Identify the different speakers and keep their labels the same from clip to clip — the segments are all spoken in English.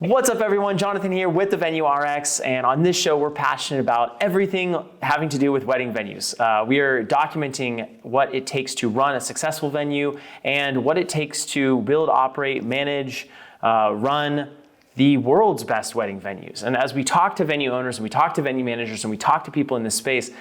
Speaker 1: What's up, everyone? Jonathan here with the Venue RX, and on this show, we're passionate about everything having to do with wedding venues. We are documenting what it takes to run a successful venue and what it takes to build, operate, manage, run the world's best wedding venues. And as we talk to venue owners and we talk to venue managers and we talk to people in this space,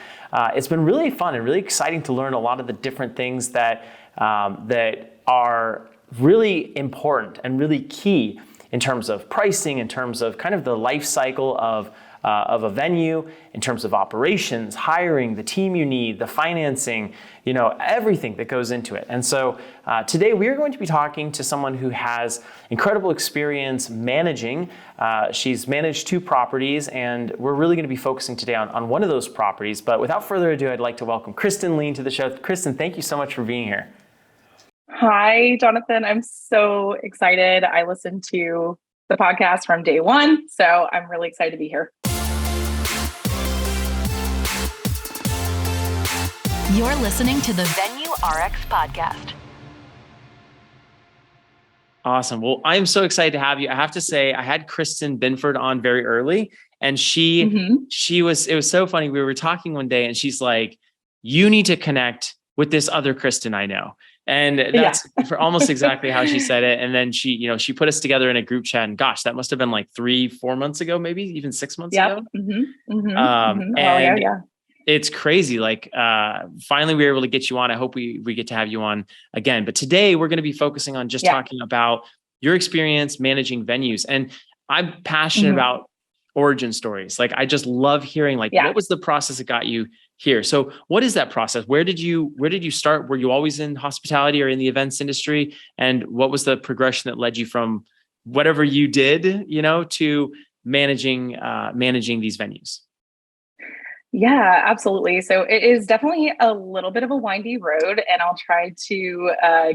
Speaker 1: it's been really fun and really exciting to learn a lot of the different things that are really important and really key in terms of pricing, in terms of kind of the life cycle of a venue, in terms of operations, hiring, the team you need, the financing, everything that goes into it. And so today we are going to be talking to someone who has incredible experience managing. She's managed 2 properties, and we're really going to be focusing today on one of those properties. But without further ado, I'd like to welcome Kristen Leen to the show. Kristin, thank you so much for being here.
Speaker 2: Hi, Jonathan. I'm so excited. I listened to the podcast from day one, so I'm really excited to be here.
Speaker 3: You're listening to the Venue RX podcast.
Speaker 1: Awesome. Well, I'm so excited to have you. I have to say, I had Kristin Binford on very early, and it was so funny. We were talking one day and she's like, you need to connect with this other Kristin I know. And that's for almost exactly how she said it. And then she put us together in a group chat, and gosh, that must have been like 3-4 months ago, maybe even 6 months ago. And it's crazy. Like, finally we were able to get you on. I hope we get to have you on again. But today we're going to be focusing on just talking about your experience managing venues. And I'm passionate about origin stories. Like, I just love hearing what was the process that got you here? So what is that process? Where did you start? Were you always in hospitality or in the events industry? And what was the progression that led you from whatever you did, to managing these venues?
Speaker 2: Yeah, absolutely. So it is definitely a little bit of a windy road, and I'll try to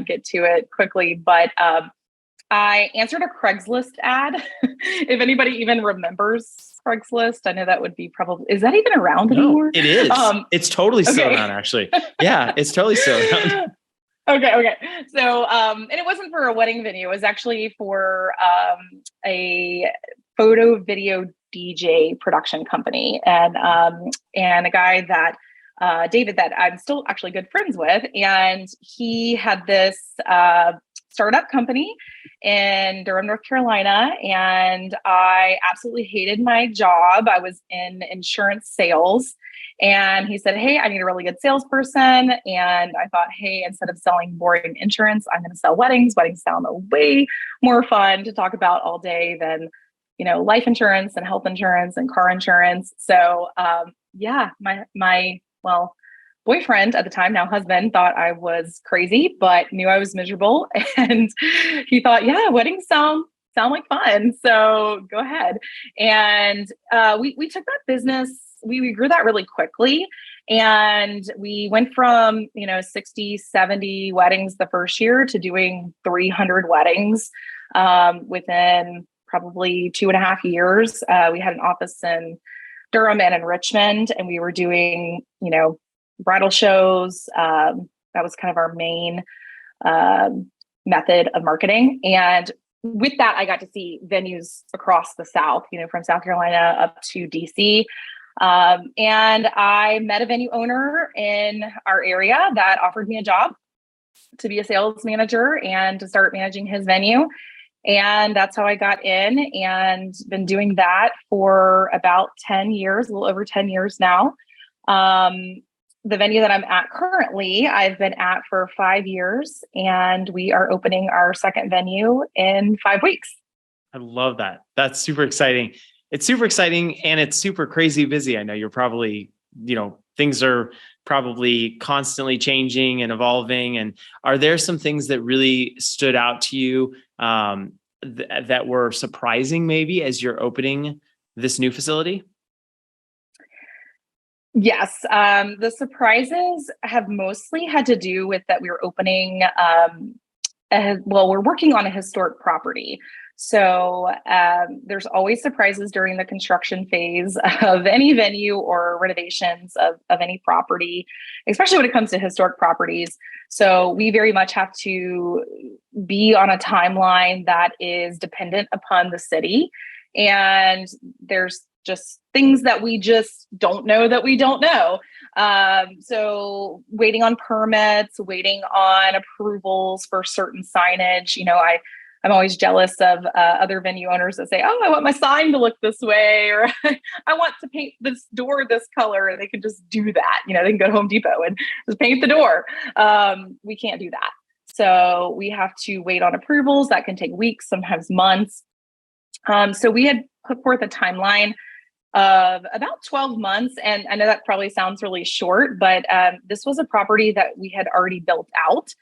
Speaker 2: get to it quickly. But I answered a Craigslist ad. If anybody even remembers Craigslist, I know that would be is that even around anymore?
Speaker 1: It is. It's totally still around, actually. Yeah, it's totally still around.
Speaker 2: Okay. So, and it wasn't for a wedding venue. It was actually for a photo video DJ production company, and a guy that David, that I'm still actually good friends with, and he had this startup company in Durham, North Carolina, and I absolutely hated my job. I was in insurance sales, and he said, "Hey, I need a really good salesperson." And I thought, "Hey, instead of selling boring insurance, I'm going to sell weddings. Weddings sound way more fun to talk about all day than, life insurance and health insurance and car insurance." So, my boyfriend at the time, now husband, thought I was crazy, but knew I was miserable. And he thought, weddings sound like fun. So go ahead. And we took that business, we grew that really quickly. And we went from, 60, 70 weddings the first year to doing 300 weddings within probably 2.5 years. We had an office in Durham and in Richmond, and we were doing, bridal shows. That was kind of our main method of marketing. And with that, I got to see venues across the South, from South Carolina up to DC. And I met a venue owner in our area that offered me a job to be a sales manager and to start managing his venue. And that's how I got in, and been doing that for about 10 years, a little over 10 years now. The venue that I'm at currently, I've been at for 5 years, and we are opening our second venue in 5 weeks.
Speaker 1: I love that. That's super exciting. It's super exciting, and it's super crazy busy. I know you're probably, things are probably constantly changing and evolving. And are there some things that really stood out to you that were surprising maybe as you're opening this new facility?
Speaker 2: Yes. The surprises have mostly had to do with that we were opening, we're working on a historic property. So there's always surprises during the construction phase of any venue or renovations of any property, especially when it comes to historic properties. So we very much have to be on a timeline that is dependent upon the city. And there's just things that we just don't know that we don't know. So waiting on permits, waiting on approvals for certain signage. I'm always jealous of other venue owners that say, "Oh, I want my sign to look this way," or "I want to paint this door this color," and they can just do that. They can go to Home Depot and just paint the door. We can't do that. So we have to wait on approvals. That can take weeks, sometimes months. So we had put forth a timeline of about 12 months. And I know that probably sounds really short, but this was a property that we had already built out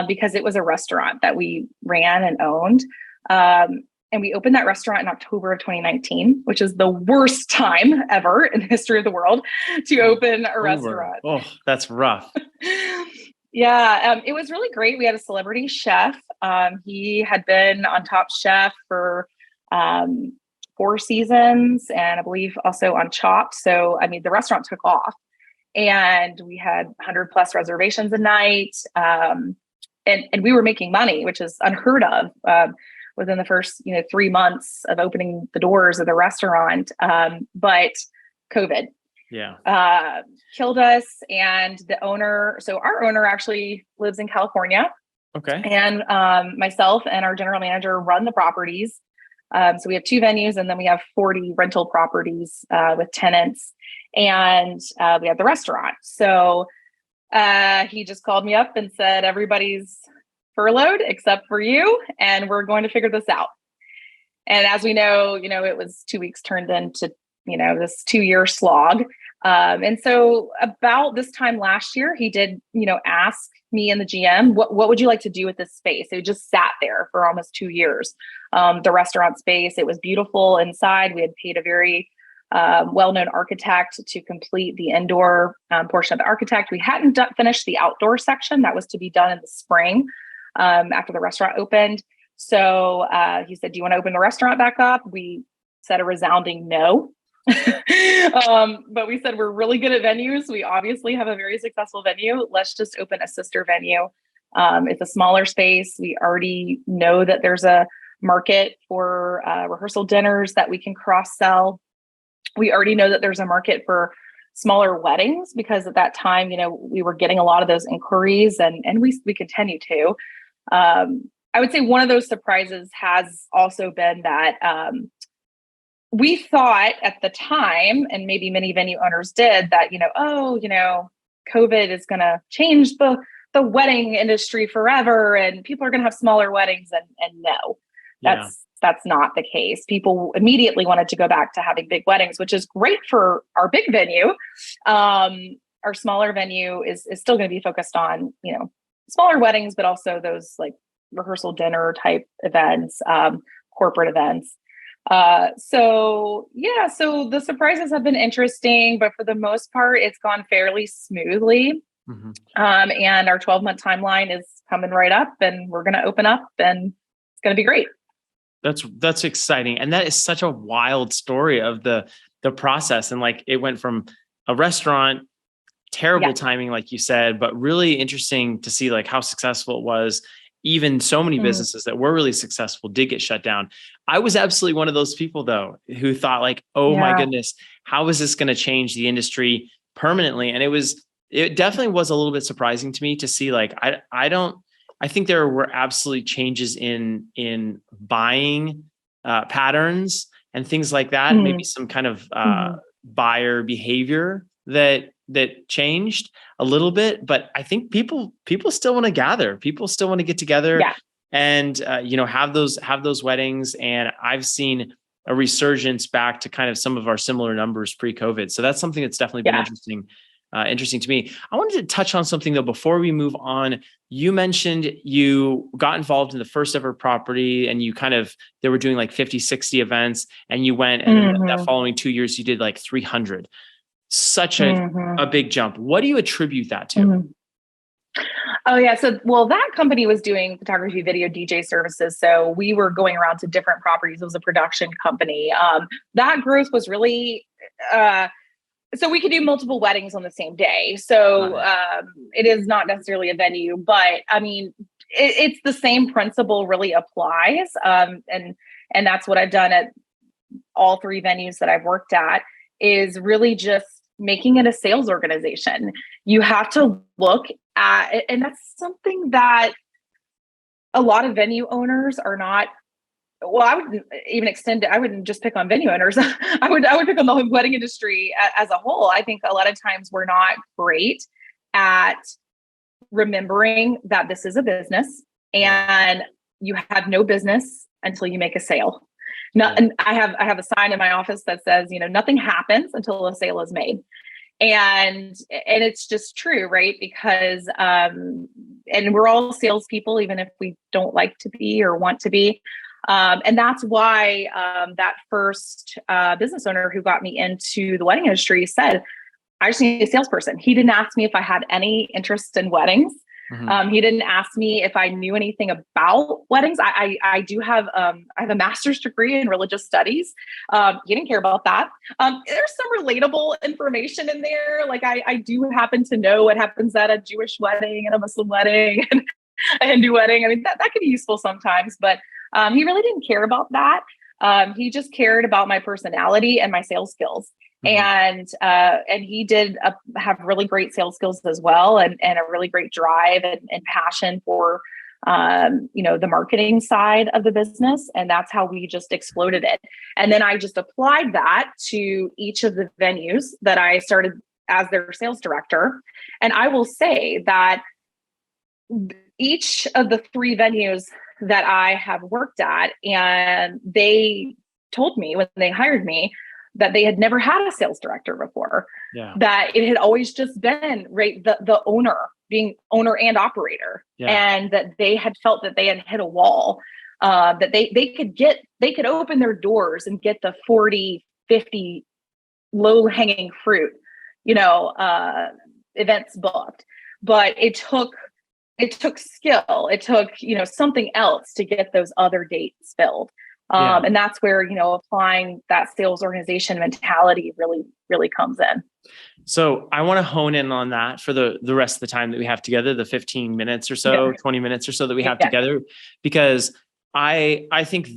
Speaker 2: because it was a restaurant that we ran and owned. And we opened that restaurant in October of 2019, which is the worst time ever in the history of the world to open a restaurant.
Speaker 1: Oh, that's rough.
Speaker 2: Yeah, it was really great. We had a celebrity chef. He had been on Top Chef for 4 seasons, and I believe also on Chopped. So, the restaurant took off, and we had 100+ reservations a night. And we were making money, which is unheard of within the first 3 months of opening the doors of the restaurant. But COVID killed us, and the owner. So our owner actually lives in California.
Speaker 1: Okay.
Speaker 2: And myself and our general manager run the properties. So we have 2 venues, and then we have 40 rental properties with tenants, and we have the restaurant. So he just called me up and said, "Everybody's furloughed except for you, and we're going to figure this out." And as we know, it was 2 weeks turned into, this 2-year slog. And so about this time last year, he did, ask me and the GM, what would you like to do with this space? It just sat there for almost 2 years. The restaurant space, it was beautiful inside. We had paid a very well-known architect to complete the indoor portion of the architect. We hadn't finished the outdoor section. That was to be done in the spring after the restaurant opened. So he said, "Do you want to open the restaurant back up?" We said a resounding no. But we said, we're really good at venues. We obviously have a very successful venue. Let's just open a sister venue. It's a smaller space. We already know that there's a market for rehearsal dinners that we can cross-sell. We already know that there's a market for smaller weddings, because at that time, we were getting a lot of those inquiries, and we continue to. I would say one of those surprises has also been that we thought at the time, and maybe many venue owners did, that, COVID is going to change the wedding industry forever, and people are going to have smaller weddings. And no, that's not the case. People immediately wanted to go back to having big weddings, which is great for our big venue. Our smaller venue is still going to be focused on, smaller weddings, but also those like rehearsal dinner type events, corporate events. So the surprises have been interesting, but for the most part, it's gone fairly smoothly. Mm-hmm. And our 12-month timeline is coming right up, and we're going to open up, and it's going to be great.
Speaker 1: That's exciting. And that is such a wild story of the process. And like, it went from a restaurant, terrible timing, like you said, but really interesting to see like how successful it was. Even so many businesses that were really successful did get shut down. I was absolutely one of those people, though, who thought like, oh my goodness, how is this going to change the industry permanently? And it definitely was a little bit surprising to me to see, like, I think there were absolutely changes in buying patterns and things like that. Maybe some kind of buyer behavior that changed a little bit, but I think people still want to gather. People still want to get together and, have those weddings. And I've seen a resurgence back to kind of some of our similar numbers pre-COVID. So that's something that's definitely been interesting to me. I wanted to touch on something though, before we move on. You mentioned you got involved in the first ever property, and they were doing like 50, 60 events, and you went, and then that following 2 years, you did like 300. Such a big jump. What do you attribute that to?
Speaker 2: Oh yeah. So, well, that company was doing photography, video, DJ services. So we were going around to different properties. It was a production company. That growth was really, so we could do multiple weddings on the same day. So it is not necessarily a venue, but I mean, it's the same principle really applies. And that's what I've done at all three venues that I've worked at, is really just making it a sales organization. You have to look at, and that's something that a lot of venue owners are not. Well, I wouldn't even extend it. I wouldn't just pick on venue owners. I would pick on the whole wedding industry as a whole. I think a lot of times we're not great at remembering that this is a business and you have no business until you make a sale. No, and I have a sign in my office that says, nothing happens until a sale is made. And it's just true, right? Because, and we're all salespeople, even if we don't like to be or want to be. And that's why that first business owner who got me into the wedding industry said, I just need a salesperson. He didn't ask me if I had any interest in weddings. Mm-hmm. He didn't ask me if I knew anything about weddings. I do have, I have a master's degree in religious studies. He didn't care about that. There's some relatable information in there. Like I do happen to know what happens at a Jewish wedding and a Muslim wedding and a Hindu wedding. I mean, that can be useful sometimes, but he really didn't care about that. He just cared about my personality and my sales skills. Mm-hmm. And he did have really great sales skills as well, and a really great drive and passion for, the marketing side of the business. And that's how we just exploded it. And then I just applied that to each of the venues that I started as their sales director. And I will say that each of the three venues that I have worked at, and they told me when they hired me that they had never had a sales director before, that it had always just been the owner, being owner and operator, and that they had felt that they had hit a wall, that they could open their doors and get the 40, 50 low hanging fruit, events booked. But it took skill. It took, something else to get those other dates filled. And that's where, applying that sales organization mentality really, really comes in.
Speaker 1: So I want to hone in on that for the rest of the time that we have together, the 15 minutes or so, 20 minutes or so that we have together, because I think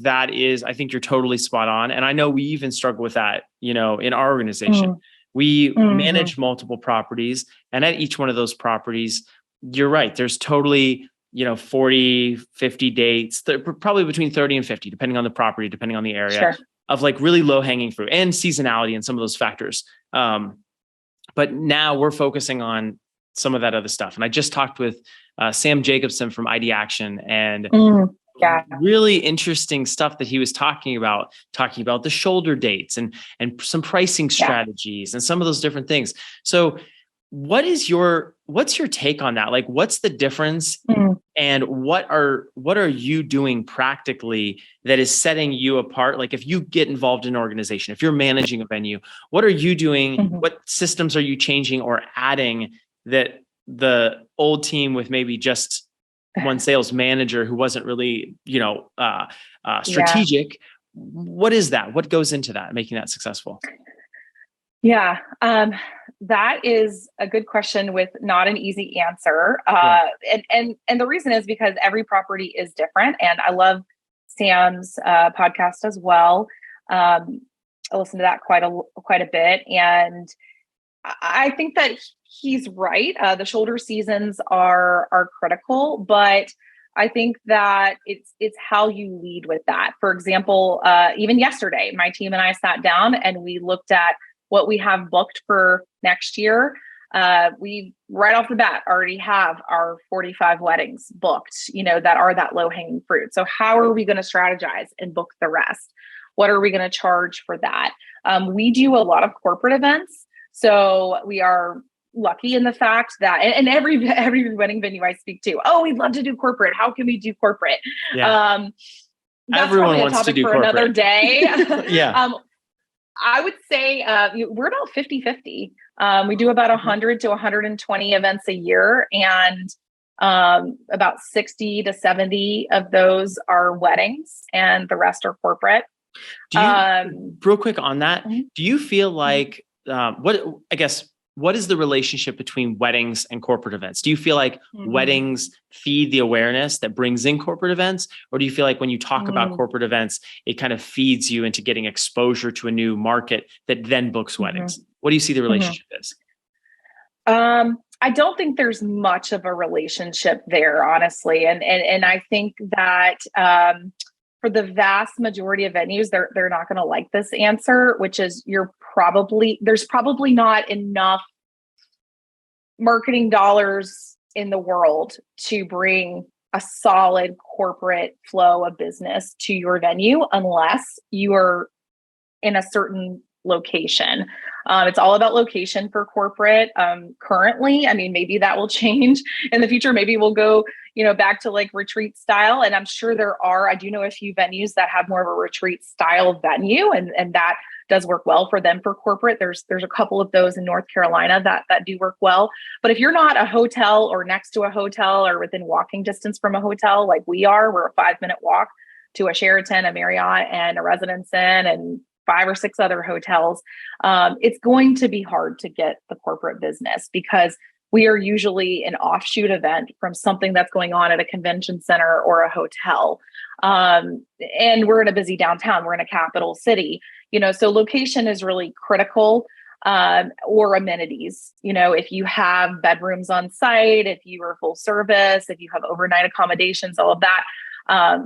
Speaker 1: you're totally spot on. And I know we even struggle with that, in our organization. We manage multiple properties, and at each one of those properties, you're right, there's totally 40, 50 dates, probably between 30 and 50, depending on the property, depending on the area, of like really low hanging fruit and seasonality and some of those factors. But now we're focusing on some of that other stuff. And I just talked with Sam Jacobson from ID Action, and really interesting stuff that he was talking about the shoulder dates and some pricing strategies and some of those different things. So what's your take on that? Like, what's the difference, and what are you doing practically that is setting you apart? Like, if you get involved in an organization, if you're managing a venue, what are you doing? What systems are you changing or adding that the old team with maybe just one sales manager who wasn't really, strategic? What is that? What goes into that, making that successful?
Speaker 2: Yeah. That is a good question with not an easy answer. And the reason is because every property is different. And I love Sam's podcast as well. I listen to that quite a bit. And I think that he's right. The shoulder seasons are critical, but I think that it's how you lead with that. For example, even yesterday, my team and I sat down and we looked at what we have booked for next year. We right off the bat already have our 45 weddings booked, that are that low hanging fruit. So how are we going to strategize and book the rest? What are we going to charge for that? We do a lot of corporate events. So we are lucky in the fact that, and every wedding venue I speak to, we'd love to do corporate. How can we do corporate? That's
Speaker 1: Everyone wants to do
Speaker 2: for
Speaker 1: corporate.
Speaker 2: Another day. I would say we're about 50-50. We do about 100 to 120 events a year. And About 60 to 70 of those are weddings and the rest are corporate.
Speaker 1: Do you, real quick on that,
Speaker 2: Mm-hmm.
Speaker 1: do you feel like, what is the relationship between weddings and corporate events? Do you feel like weddings feed the awareness that brings in corporate events? Or do you feel like when you talk about corporate events, it kind of feeds you into getting exposure to a new market that then books weddings? What do you see the relationship is?
Speaker 2: I don't think there's much of a relationship there, honestly. And I think that for the vast majority of venues, they're not going to like this answer, which is there's probably not enough marketing dollars in the world to bring a solid corporate flow of business to your venue unless you are in a certain location. It's all about location for corporate. Currently, I mean, maybe that will change in the future. Maybe we'll go, back to like retreat style. And I'm sure I do know a few venues that have more of a retreat style venue, and that does work well for them for corporate. There's a couple of those in North Carolina that do work well. But if you're not a hotel or next to a hotel or within walking distance from a hotel, like we're a 5-minute walk to a Sheraton, a Marriott, and a Residence Inn, and 5 or 6 other hotels, it's going to be hard to get the corporate business because we are usually an offshoot event from something that's going on at a convention center or a hotel. And we're in a busy downtown. We're in a capital city, so location is really critical, or amenities. If you have bedrooms on site, if you are full service, if you have overnight accommodations, all of that,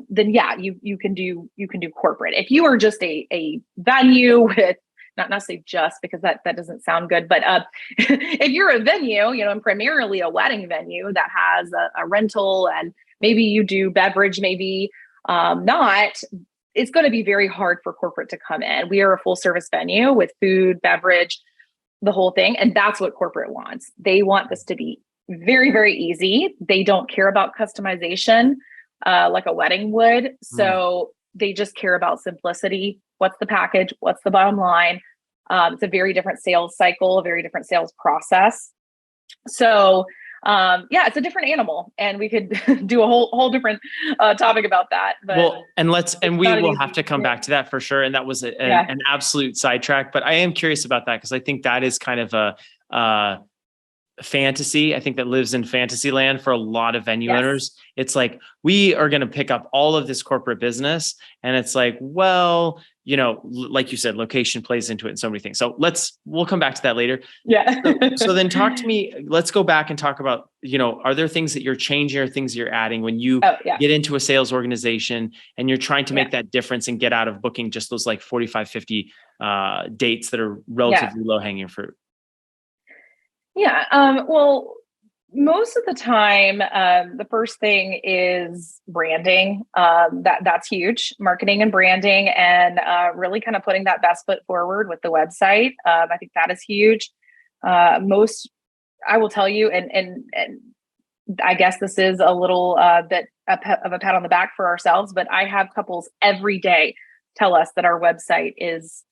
Speaker 2: then yeah, you can do corporate. If you are just a venue with, not necessarily just because that doesn't sound good, but if you're a venue, and primarily a wedding venue that has a rental and maybe you do beverage, maybe not, it's going to be very hard for corporate to come in. We are a full service venue with food, beverage, the whole thing. And that's what corporate wants. They want this to be very, very easy. They don't care about customization like a wedding would. So they just care about simplicity. What's the package? What's the bottom line? It's a very different sales cycle, a very different sales process. So it's a different animal, and we could do a whole different topic about that. But
Speaker 1: we will have to come back to that for sure. And that was an absolute sidetrack, but I am curious about that because I think that is kind of a fantasy. I think that lives in fantasy land for a lot of venue owners. It's like, we are going to pick up all of this corporate business. And it's like, well, like you said, location plays into it in so many things. So we'll come back to that later.
Speaker 2: Yeah.
Speaker 1: So then talk to me, let's go back and talk about, are there things that you're changing or things you're adding when you get into a sales organization and you're trying to make that difference and get out of booking just those like 45, 50 dates that are relatively low hanging fruit?
Speaker 2: Yeah. Well, most of the time, the first thing is branding. That's huge. Marketing and branding, and really kind of putting that best foot forward with the website. I think that is huge. I will tell you, and I guess this is a little bit of a pat on the back for ourselves, but I have couples every day tell us that our website is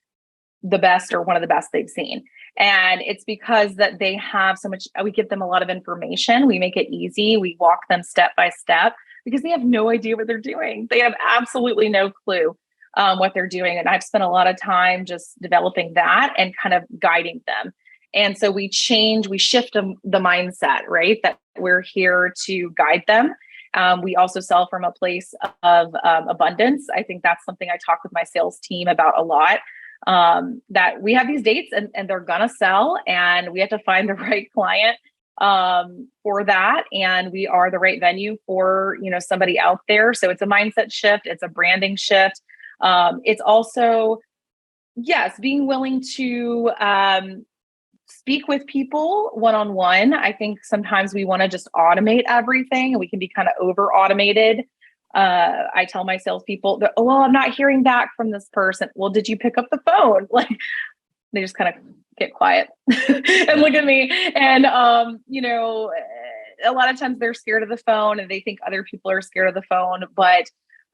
Speaker 2: the best or one of the best they've seen. And it's because that they have so much, we give them a lot of information. We make it easy. We walk them step by step because they have no idea what they're doing. They have absolutely no clue what they're doing. And I've spent a lot of time just developing that and kind of guiding them. And so we shift the mindset, right? That we're here to guide them. We also sell from a place of abundance. I think that's something I talk with my sales team about a lot. That we have these dates and they're gonna sell, and we have to find the right client for that, and we are the right venue for somebody out there. So it's a mindset shift, it's a branding shift. It's also being willing to speak with people one-on-one. I think sometimes we want to just automate everything, and we can be kind of over automated. I tell my salespeople that, oh, well, I'm not hearing back from this person. Well, did you pick up the phone? Like, they just kind of get quiet and look at me. And, a lot of times they're scared of the phone and they think other people are scared of the phone, but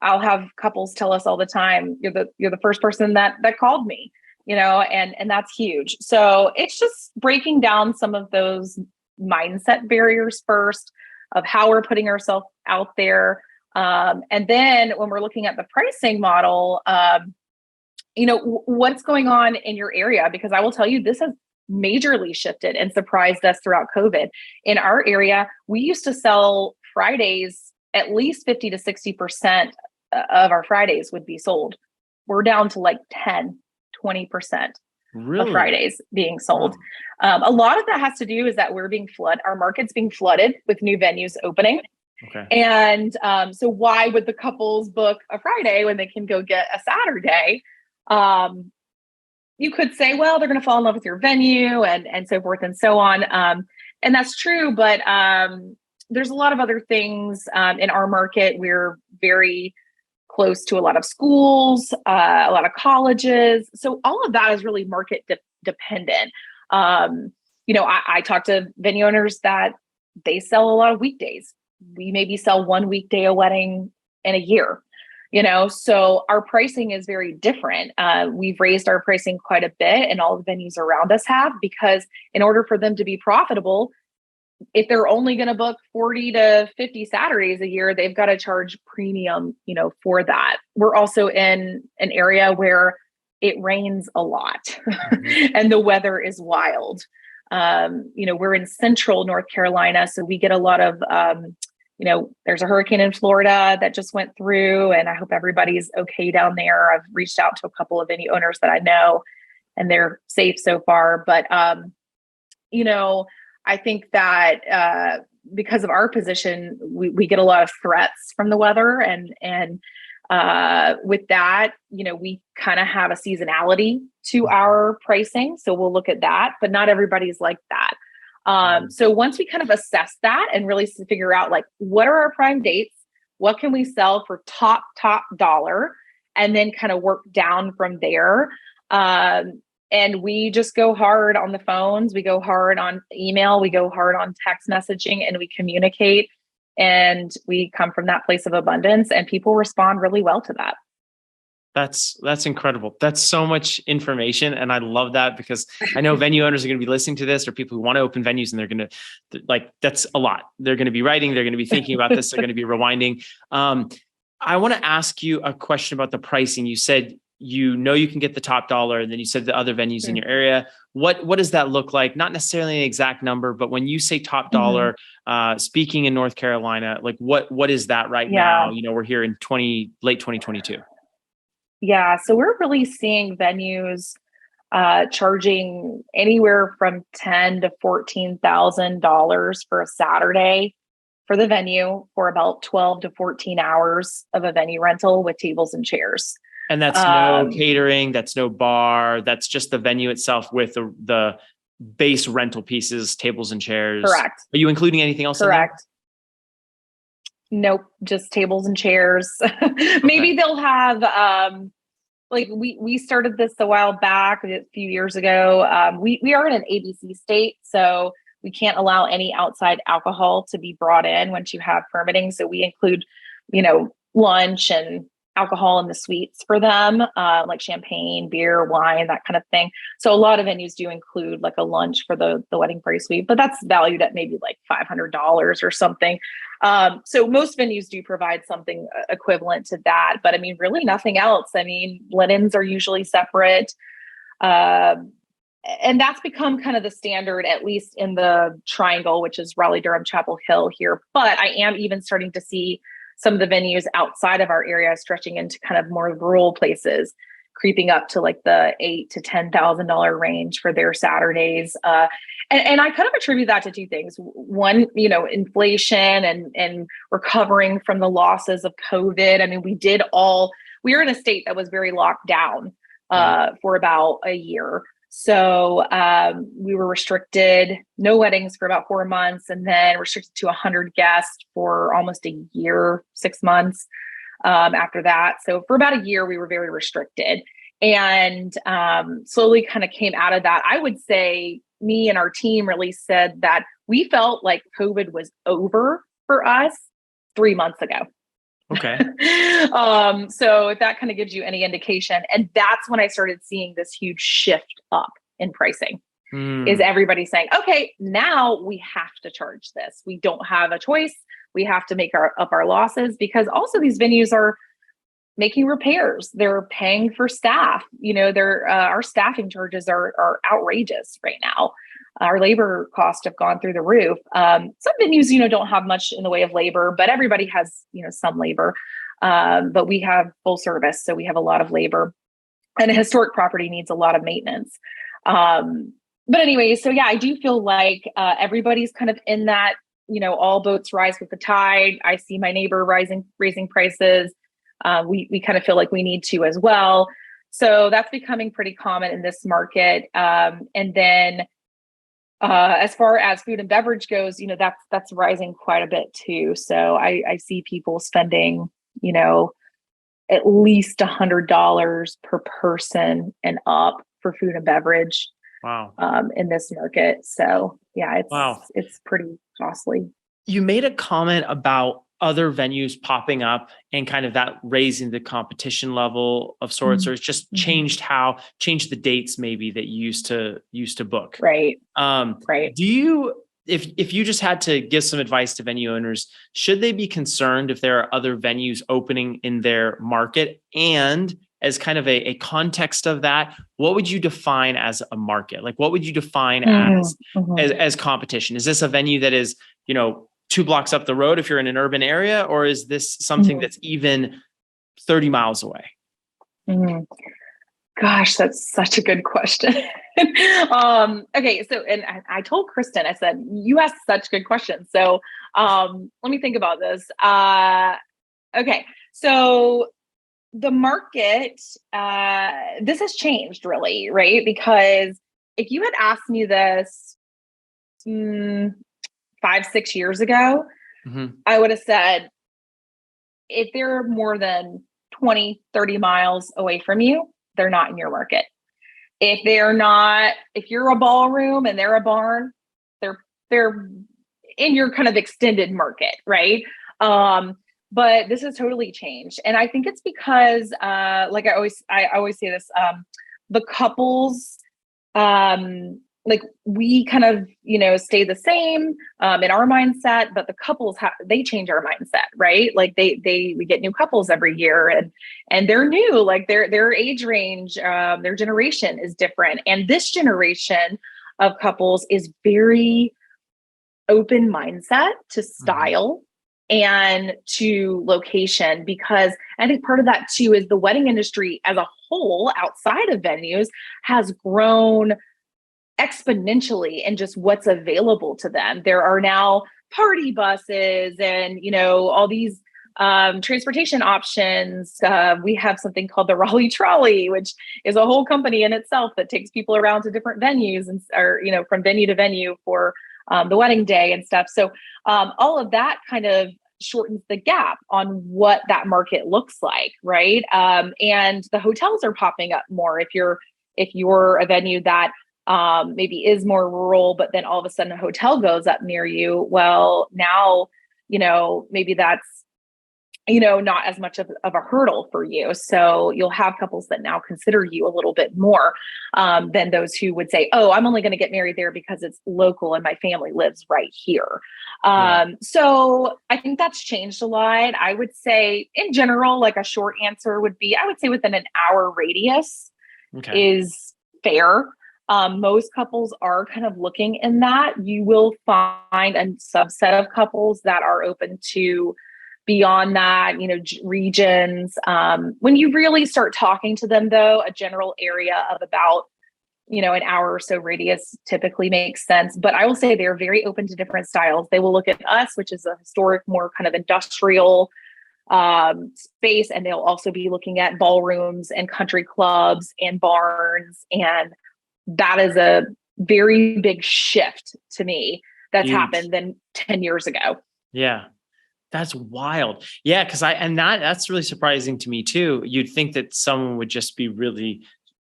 Speaker 2: I'll have couples tell us all the time, you're the first person that called me, and that's huge. So it's just breaking down some of those mindset barriers first. of how we're putting ourselves out there. And then when we're looking at the pricing model, what's going on in your area? Because I will tell you, this has majorly shifted and surprised us throughout COVID. In our area, we used to sell Fridays, at least 50 to 60% of our Fridays would be sold. We're down to like 10, 20% of Fridays being sold. Wow. A lot of that has to do is that our market's being flooded with new venues opening.
Speaker 1: Okay.
Speaker 2: And so why would the couples book a Friday when they can go get a Saturday? You could say, well, they're going to fall in love with your venue and so forth and so on. And that's true, but there's a lot of other things in our market. We're very close to a lot of schools, a lot of colleges. So all of that is really market dependent. I talk to venue owners that they sell a lot of weekdays. We maybe sell one weekday a wedding in a year, so our pricing is very different. We've raised our pricing quite a bit, and all the venues around us have, because in order for them to be profitable, if they're only going to book 40 to 50 Saturdays a year, they've got to charge premium, for that. We're also in an area where it rains a lot and the weather is wild. We're in central North Carolina, so we get a lot of, there's a hurricane in Florida that just went through, and I hope everybody's okay down there. I've reached out to a couple of venue owners that I know, and they're safe so far. But, I think that because of our position, we get a lot of threats from the weather, and with that, we kind of have a seasonality to our pricing. So we'll look at that, but not everybody's like that. So once we kind of assess that and really figure out like, what are our prime dates? What can we sell for top dollar? And then kind of work down from there. And we just go hard on the phones. We go hard on email. We go hard on text messaging, and we communicate, and we come from that place of abundance, and people respond really well to that.
Speaker 1: That's incredible. That's so much information. And I love that, because I know venue owners are going to be listening to this, or people who want to open venues, and they're going to that's a lot. They're going to be writing, they're going to be thinking about this. They're going to be rewinding. I want to ask you a question about the pricing. You said, you can get the top dollar, and then you said the other venues in your area. What does that look like? Not necessarily an exact number, but when you say top dollar, speaking in North Carolina, like what is that right now? We're here in late 2022.
Speaker 2: Yeah. So we're really seeing venues charging anywhere from $10,000 to $14,000 for a Saturday for the venue, for about 12 to 14 hours of a venue rental with tables and chairs.
Speaker 1: And that's no catering, that's no bar, that's just the venue itself with the base rental pieces, tables and chairs.
Speaker 2: Correct.
Speaker 1: Are you including anything else?
Speaker 2: Correct. Nope, just tables and chairs. Maybe they'll have, we started this a while back, a few years ago. We are in an ABC state, so we can't allow any outside alcohol to be brought in once you have permitting. So we include, lunch and alcohol in the suites for them, like champagne, beer, wine, that kind of thing. So a lot of venues do include like a lunch for the wedding party suite, but that's valued at maybe like $500 or something. So most venues do provide something equivalent to that, but I mean, really nothing else. I mean, linens are usually separate. And that's become kind of the standard, at least in the triangle, which is Raleigh, Durham, Chapel Hill here. But I am even starting to see some of the venues outside of our area stretching into kind of more rural places, creeping up to like the $8,000 to $10,000 range for their Saturdays. And I kind of attribute that to two things. One, inflation and recovering from the losses of COVID. I mean, we were in a state that was very locked down for about a year. So we were restricted, no weddings for about 4 months, and then restricted to 100 guests for almost a year, 6 months after that. So for about a year, we were very restricted, and slowly kind of came out of that. I would say me and our team really said that we felt like COVID was over for us 3 months ago.
Speaker 1: Okay.
Speaker 2: So if that kind of gives you any indication, and that's when I started seeing this huge shift up in pricing. is everybody saying, okay, now we have to charge this. We don't have a choice. We have to make up our losses, because also these venues are making repairs. They're paying for staff. Our staffing charges are outrageous right now. Our labor costs have gone through the roof. Some venues, don't have much in the way of labor, but everybody has, some labor. But we have full service, so we have a lot of labor, and a historic property needs a lot of maintenance. But anyway, so yeah, I do feel like everybody's kind of in that, all boats rise with the tide. I see my neighbor raising prices. We kind of feel like we need to as well. So that's becoming pretty common in this market. And then as far as food and beverage goes, that's rising quite a bit too. So I see people spending, at least $100 per person and up for food and beverage.
Speaker 1: Wow.
Speaker 2: In this market. So yeah,
Speaker 1: Wow.
Speaker 2: It's pretty costly.
Speaker 1: You made a comment about other venues popping up and kind of that raising the competition level of sorts, or it's just changed the dates maybe that you used to book.
Speaker 2: Right.
Speaker 1: Right. Do you, if you just had to give some advice to venue owners, should they be concerned if there are other venues opening in their market? And as kind of a context of that, what would you define as a market? Like, what would you define as competition? Is this a venue that is, 2 blocks up the road if you're in an urban area, or is this something that's even 30 miles away?
Speaker 2: Gosh, that's such a good question. Okay. So, and I told Kristin, I said, you asked such good questions. So, let me think about this. Okay. So the market, this has changed really, right? Because if you had asked me this 5-6 years ago, I would have said, if they're more than 20, 30 miles away from you, they're not in your market. If you're a ballroom and they're a barn, they're in your kind of extended market, right? But this has totally changed. And I think it's because, like I always say this, the couples, like we kind of, stay the same, in our mindset, but the couples they change our mindset, right? Like we get new couples every year, and they're new, like their age range, their generation is different. And this generation of couples is very open mindset to style and to location, because I think part of that too is the wedding industry as a whole outside of venues has grown exponentially in just what's available to them. There are now party buses and, all these transportation options. We have something called the Raleigh trolley, which is a whole company in itself that takes people around to different venues or from venue to venue for the wedding day and stuff. So all of that kind of shortens the gap on what that market looks like, right? And the hotels are popping up more. If you're a venue that maybe is more rural, but then all of a sudden a hotel goes up near you, well, now, maybe that's, not as much of a hurdle for you. So you'll have couples that now consider you a little bit more than those who would say, oh, I'm only going to get married there because it's local and my family lives right here. So I think that's changed a lot. I would say in general, like a short answer would be, I would say within an hour radius is fair. Most couples are kind of looking in that. You will find a subset of couples that are open to beyond that, regions. When you really start talking to them though, a general area of about, an hour or so radius typically makes sense. But I will say they're very open to different styles. They will look at us, which is a historic, more kind of industrial space. And they'll also be looking at ballrooms and country clubs and barns. And that is a very big shift to me that's happened than 10 years ago.
Speaker 1: Yeah. That's wild. Yeah. That's really surprising to me too. You'd think that someone would just be really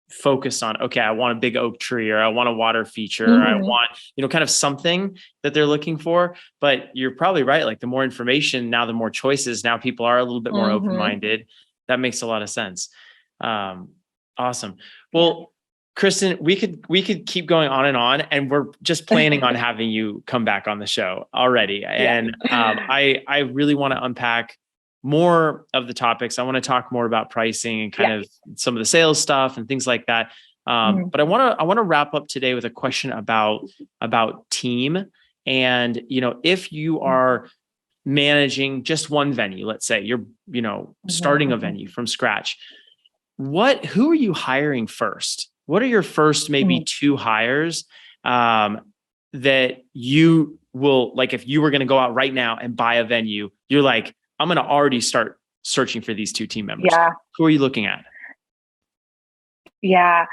Speaker 1: focused on, okay, I want a big oak tree, or I want a water feature, or I want, kind of something that they're looking for. But you're probably right. Like the more information now, the more choices. Now people are a little bit more open-minded. That makes a lot of sense. Awesome. Well, Kristen, we could keep going on, and we're just planning on having you come back on the show already. And I really want to unpack more of the topics. I want to talk more about pricing and kind of some of the sales stuff and things like that. But I want to wrap up today with a question about team. And, if you are managing just one venue, let's say you're, starting a venue from scratch, who are you hiring first? What are your first maybe two hires that you will, like, if you were going to go out right now and buy a venue, you're like, I'm going to already start searching for these two team members.
Speaker 2: Yeah.
Speaker 1: Who are you looking at?
Speaker 2: Yeah.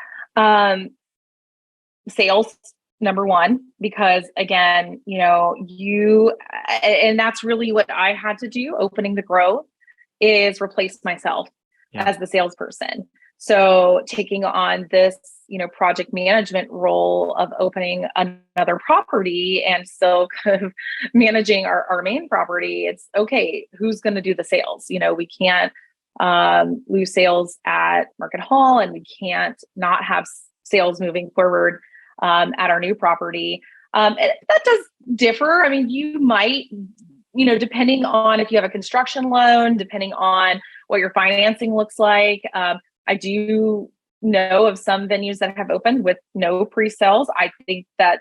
Speaker 2: Sales, number one, because again, and that's really what I had to do opening the Grove, is replace myself as the salesperson. So taking on this, project management role of opening another property and still kind of managing our main property, it's okay, who's going to do the sales? We can't lose sales at Market Hall, and we can't not have sales moving forward at our new property. That does differ. I mean, you might, depending on if you have a construction loan, depending on what your financing looks like. I do know of some venues that have opened with no pre-sales. I think that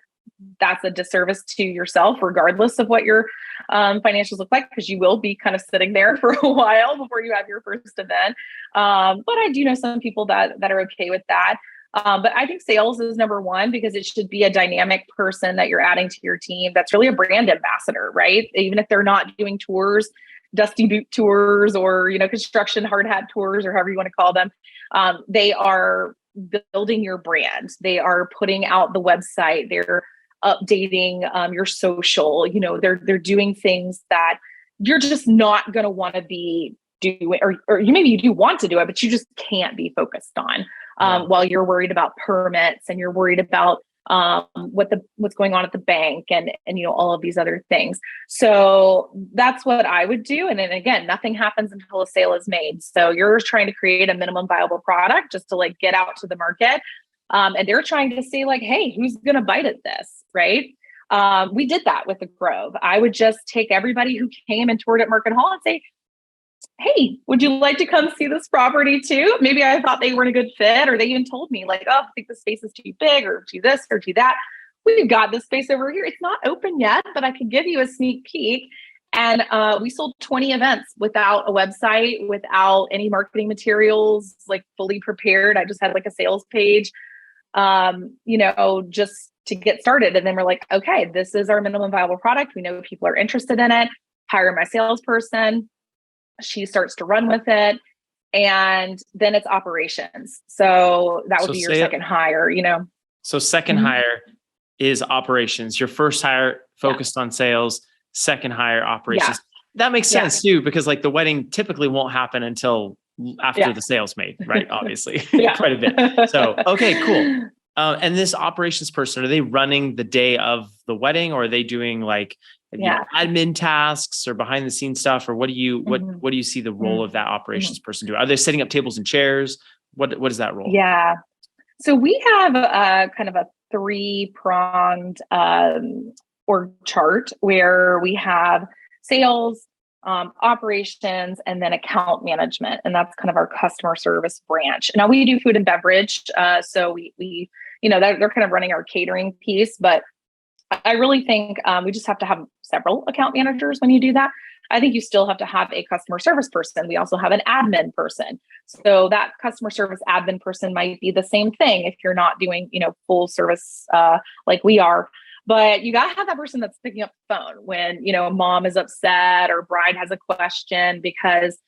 Speaker 2: that's a disservice to yourself, regardless of what your financials look like, because you will be kind of sitting there for a while before you have your first event. But I do know some people that are okay with that. But I think sales is number one, because it should be a dynamic person that you're adding to your team. That's really a brand ambassador, right? Even if they're not doing tours, dusty boot tours, or, construction hard hat tours, or however you want to call them. They are building your brand. They are putting out the website. They're updating your social. They're doing things that you're just not going to want to be doing, or maybe you do want to do it, but you just can't be focused on while you're worried about permits, and you're worried about what's going on at the bank, and all of these other things. So that's what I would do. And then again, nothing happens until a sale is made. So you're trying to create a minimum viable product just to get out to the market. And they're trying to say hey, who's going to bite at this? Right. We did that with the Grove. I would just take everybody who came and toured at Market Hall and say, hey, would you like to come see this property too? Maybe I thought they weren't a good fit, or they even told me I think the space is too big, or too this or too that. We've got this space over here. It's not open yet, but I can give you a sneak peek. And we sold 20 events without a website, without any marketing materials, fully prepared. I just had a sales page, just to get started. And then we're like, okay, this is our minimum viable product. We know people are interested in it. Hire my salesperson. She starts to run with it, and then it's operations. So that would be your second hire,
Speaker 1: So second hire is operations. Your first hire focused on sales, second hire operations. Yeah. That makes sense too, because the wedding typically won't happen until after the sale's made, right? Obviously, quite a bit. So, okay, cool. And this operations person, are they running the day of the wedding, or are they doing admin tasks or behind the scenes stuff? Or what do you see the role of that operations person do? Are they setting up tables and chairs? What is that role?
Speaker 2: Yeah. So we have kind of a 3-pronged org chart where we have sales, operations, and then account management. And that's kind of our customer service branch. Now we do food and beverage. So we they're kind of running our catering piece, but I really think we just have to have several account managers when you do that. I think you still have to have a customer service person. We also have an admin person. So that customer service admin person might be the same thing if you're not doing, full service like we are. But you got to have that person that's picking up the phone when, mom is upset or bride has a question, because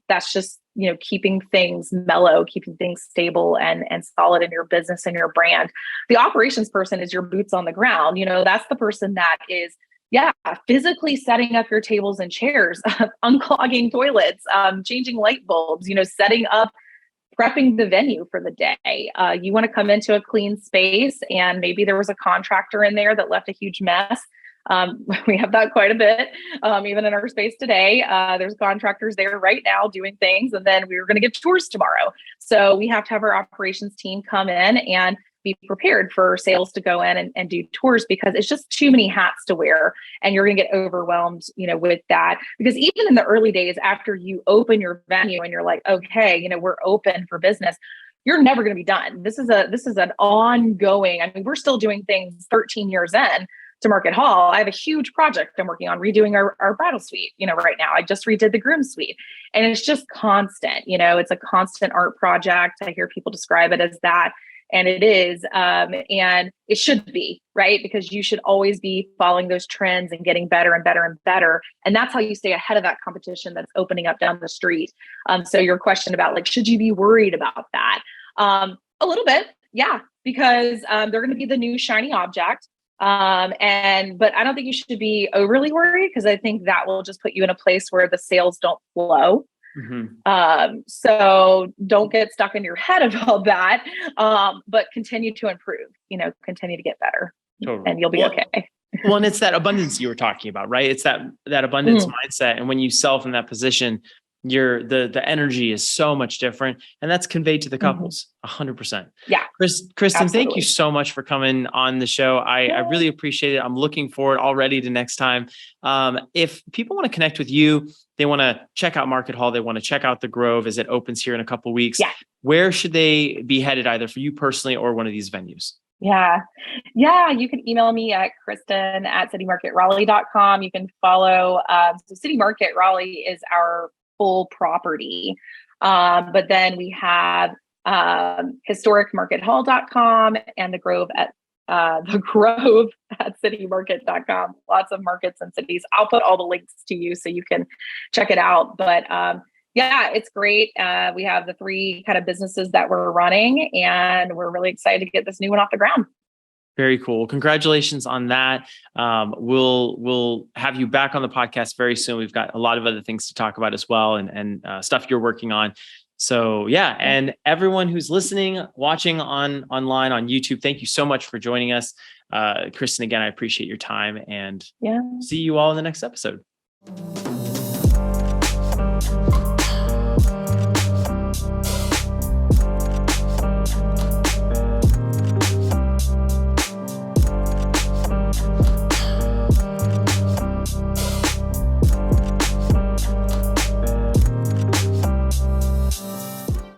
Speaker 2: that's just, keeping things mellow, keeping things stable and solid in your business and your brand. The operations person is your boots on the ground. That's the person that is, physically setting up your tables and chairs, unclogging toilets, changing light bulbs, setting up, prepping the venue for the day. You want to come into a clean space, and maybe there was a contractor in there that left a huge mess. We have that quite a bit, even in our space today. There's contractors there right now doing things, and then we're going to get tours tomorrow. So we have to have our operations team come in and be prepared for sales to go in and do tours, because it's just too many hats to wear, and you're going to get overwhelmed, with that. Because even in the early days, after you open your venue and you're like, okay, we're open for business, you're never going to be done. This is an ongoing. I mean, we're still doing things 13 years in to Market Hall. I have a huge project I'm working on, redoing our bridal suite, right now. I just redid the groom suite, and it's just constant, it's a constant art project. I hear people describe it as that. And it is, and it should be, right? Because you should always be following those trends and getting better and better and better. And that's how you stay ahead of that competition that's opening up down the street. So your question about should you be worried about that? A little bit, yeah, because they're going to be the new shiny object. But I don't think you should be overly worried, because I think that will just put you in a place where the sales don't flow. Mm-hmm. So don't get stuck in your head about that, but continue to improve, continue to get better, totally. And you'll be okay.
Speaker 1: Well, and it's that abundance you were talking about, right? It's that abundance mindset. And when you sell from that position, the energy is so much different, and that's conveyed to the couples 100%.
Speaker 2: Yeah.
Speaker 1: Kristen, thank you so much for coming on the show. I really appreciate it. I'm looking forward already to next time. If people want to connect with you, they want to check out Market Hall, they want to check out the Grove as it opens here in a couple of weeks.
Speaker 2: Yeah.
Speaker 1: Where should they be headed, either for you personally or one of these venues?
Speaker 2: Yeah. You can email me at Kristin@citymarketraleigh.com. You can follow, so City Market Raleigh is our full property. But then we have historicmarkethall.com and the Grove at citymarket.com. Lots of markets and cities. I'll put all the links to you so you can check it out. But it's great. We have the 3 kind of businesses that we're running, and we're really excited to get this new one off the ground.
Speaker 1: Very cool. Congratulations on that. We'll have you back on the podcast very soon. We've got a lot of other things to talk about as well, and stuff you're working on. So yeah, and everyone who's listening, watching online on YouTube, thank you so much for joining us. Kristin, again, I appreciate your time, and see you all in the next episode.